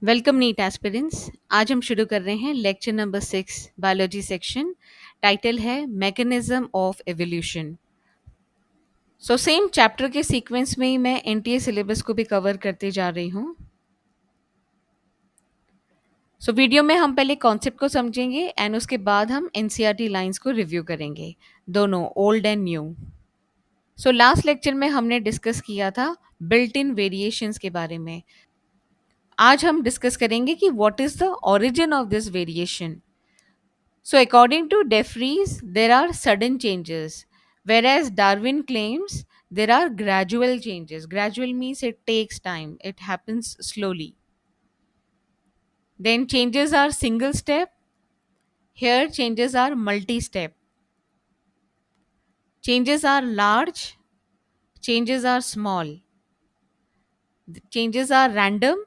Welcome NEET aspirants. आज हम शुरू कर रहे हैं lecture number 6 biology section. Title है mechanism of evolution. So same chapter के सीक्वेंस में ही मैं एनटीए सिलेबस को भी कवर करते जा रही हूँ। सो वीडियो में हम पहले कॉन्सेप्ट को समझेंगे एंड उसके बाद हम एनसीईआरटी लाइंस को रिव्यू करेंगे, दोनों old and new. So last lecture में हमने डिस्कस किया था बिल्ट इन वेरिएशंस के बारे में। आज हम डिस्कस करेंगे कि what is the origin of this variation. So, according to De Vries, there are sudden changes, whereas Darwin claims there are gradual changes. Gradual means it takes time, it happens slowly. Then, changes are single step, here, changes are multi step. Changes are large, changes are small. The changes are random,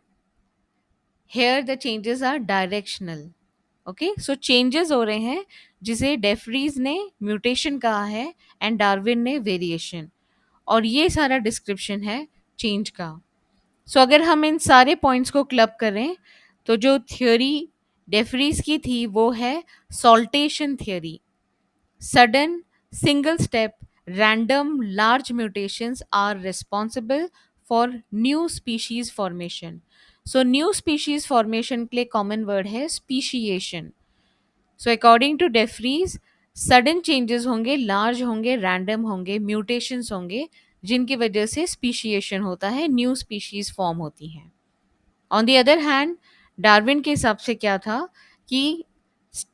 here, the changes are directional. Okay, so changes हो रहे हैं जिसे डेफरीज ने mutation कहा है and Darwin ने variation, और ये सारा डिस्क्रिप्शन है चेंज का। सो अगर हम इन सारे पॉइंट्स को क्लब करें तो जो थ्योरी डेफरीज की थी वो है saltation theory. Sudden single step random large mutations are responsible for new species formation. So new species formation के लिए कॉमन वर्ड है speciation. So according to de Vries sudden changes होंगे, लार्ज होंगे, रैंडम होंगे, म्यूटेशंस होंगे, जिनकी वजह से स्पीशिएशन होता है, न्यू स्पीशीज फॉर्म होती हैं। On the other hand Darwin के हिसाब से क्या था कि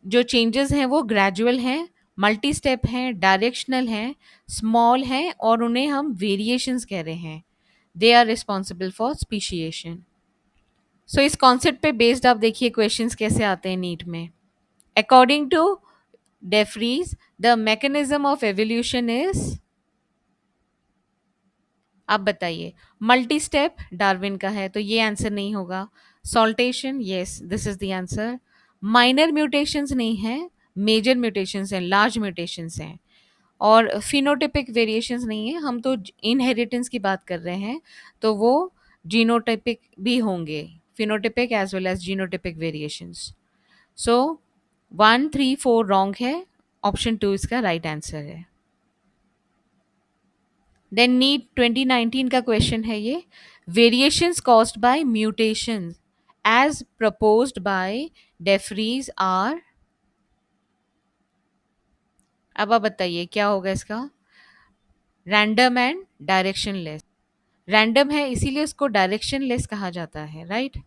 जो चेंजेस हैं वो ग्रेजुअल हैं, मल्टी स्टेप हैं, डायरेक्शनल हैं, स्मॉल हैं, और उन्हें हम वेरिएशंस कह रहे हैं। They are responsible for speciation. So इस कॉन्सेप्ट पे बेस्ड आप देखिए क्वेश्चंस कैसे आते हैं नीट में। According to De Vries, the mechanism of evolution is, आप बताइए। मल्टी स्टेप डार्विन का है तो ये आंसर नहीं होगा। Saltation, yes this is the answer. Minor mutations नहीं है, मेजर म्यूटेशंस हैं, लार्ज म्यूटेशंस हैं। और फिनोटिपिक वेरिएशंस नहीं है, हम तो इनहेरिटेंस की बात कर रहे हैं, तो वो जीनोटाइपिक भी होंगे, phenotypic as well as genotypic variations. So 1 3 4 wrong है, ऑप्शन 2 इसका राइट आंसर है। देन नीट 2019 का क्वेश्चन है ये, variations caused by mutations as proposed by de Vries are, अब आप बताइए क्या होगा इसका। Random and directionless. रैंडम है इसीलिए उसको डायरेक्शनलेस कहा जाता है, राइट।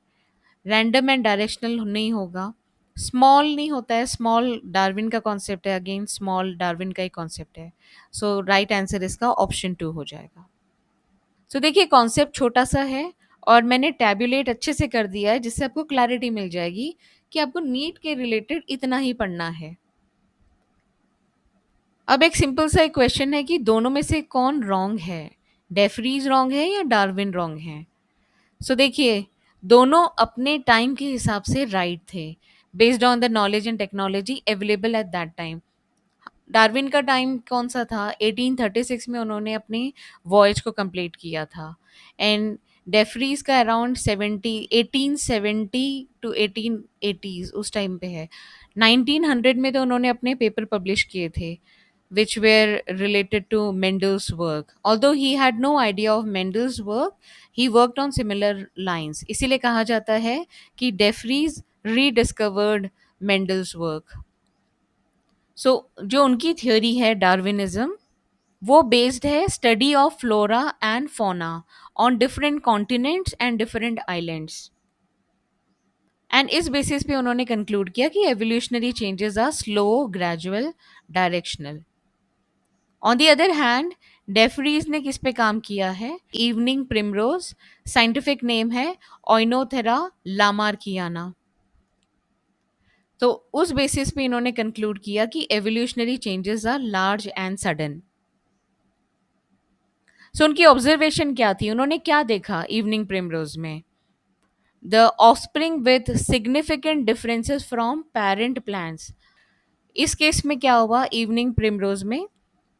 रैंडम एंड डायरेक्शनल नहीं होगा। स्मॉल नहीं होता है, स्मॉल डार्विन का कॉन्सेप्ट है, अगेन स्मॉल डार्विन का ही कॉन्सेप्ट है। सो राइट आंसर इसका ऑप्शन 2 हो जाएगा। सो देखिए कॉन्सेप्ट छोटा सा है और मैंने टैबुलेट अच्छे से कर दिया है जिससे आपको क्लैरिटी मिल जाएगी कि आपको नीट के रिलेटेड इतना ही पढ़ना है। अब एक सिंपल सा एक क्वेश्चन है कि दोनों में से कौन रॉन्ग है, डेफरीज रॉन्ग है या डार्विन रॉन्ग है। सो देखिए दोनों अपने टाइम के हिसाब से राइट थे, based on the knowledge and technology available at that time. Darwin का टाइम कौन सा था, 1836 में उन्होंने अपनी वॉयज को कंप्लीट किया था, एंड डेफरीज का अराउंड 1870 टू 1880 उस टाइम पे है। 1900 में तो उन्होंने अपने पेपर पब्लिश किए थे which were related to Mendel's work. Although he had no idea of Mendel's work, he worked on similar lines. इसीलिए कहा जाता है कि डेफरीज rediscovered Mendel's work. सो जो उनकी थ्योरी है डार्विनिज्म, वो बेस्ड है study of flora and fauna on different continents and different islands, and इस बेसिस पे उन्होंने कंक्लूड किया कि evolutionary changes are slow, gradual, directional. On the other hand de Vries ने किस पे काम किया है, इवनिंग प्रिमरोज, साइंटिफिक नेम है ओइनोथेरा लामार्कियाना। तो उस बेसिस पे इन्होंने कंक्लूड किया कि evolutionary changes are large and sudden. So उनकी ऑब्जर्वेशन क्या थी, उन्होंने क्या देखा इवनिंग प्रिमरोज में, the offspring with significant differences from parent plants. इस केस में क्या हुआ, इवनिंग प्रिमरोज में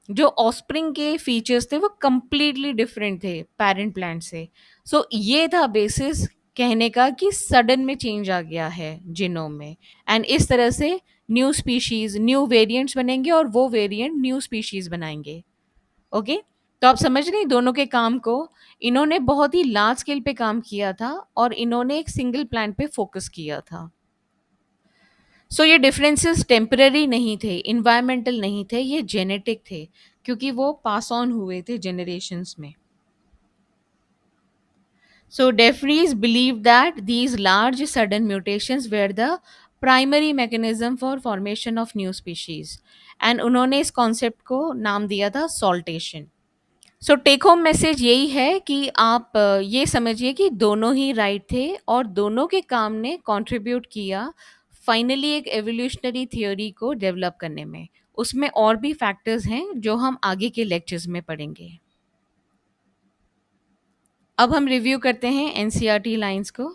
जो ऑस्प्रिंग के फीचर्स थे वो कंप्लीटली डिफरेंट थे पेरेंट प्लांट से। सो ये था बेसिस कहने का कि सडन में चेंज आ गया है जीनोम में, एंड इस तरह से न्यू स्पीशीज, न्यू वेरिएंट्स बनेंगे और वो वेरिएंट न्यू स्पीशीज बनाएंगे। ओके, तो आप समझ रहे हैं दोनों के काम को। इन्होंने बहुत ही लार्ज स्केल पे काम किया था और इन्होंने एक सिंगल प्लांट पे फोकस किया था। सो ये डिफरेंसेस टेम्पररी नहीं थे, इन्वायरमेंटल नहीं थे, ये जेनेटिक थे, क्योंकि वो पास ऑन हुए थे जनरेशन्स में। So DeFries believed that these large sudden mutations were the primary mechanism for formation of new species, and उन्होंने इस कॉन्सेप्ट को नाम दिया था saltation. So take home message यही है कि आप ये समझिए कि दोनों ही राइट थे और दोनों के काम ने कंट्रीब्यूट किया फाइनली एक एवोल्यूशनरी थियोरी को डेवलप करने में। उसमें और भी फैक्टर्स हैं जो हम आगे के लेक्चर्स में पढ़ेंगे। अब हम रिव्यू करते हैं एनसीईआरटी लाइंस को।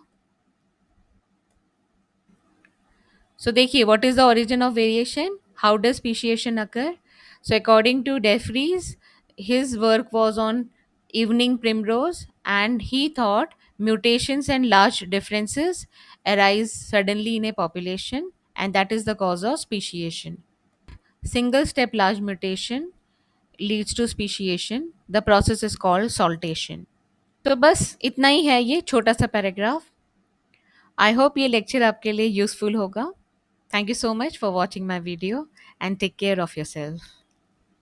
So देखिए, what is the origin of variation? How does speciation occur? So according to DeFries, his work was on evening primrose, and he thought mutations and large differences arise suddenly in a population, and that is the cause of speciation. Single step large mutation leads to speciation. The process is called saltation. तो बस इतना ही है ये छोटा सा paragraph. I hope ये lecture आपके लिए यूजफुल होगा। Thank you so much for watching my video and take care of yourself.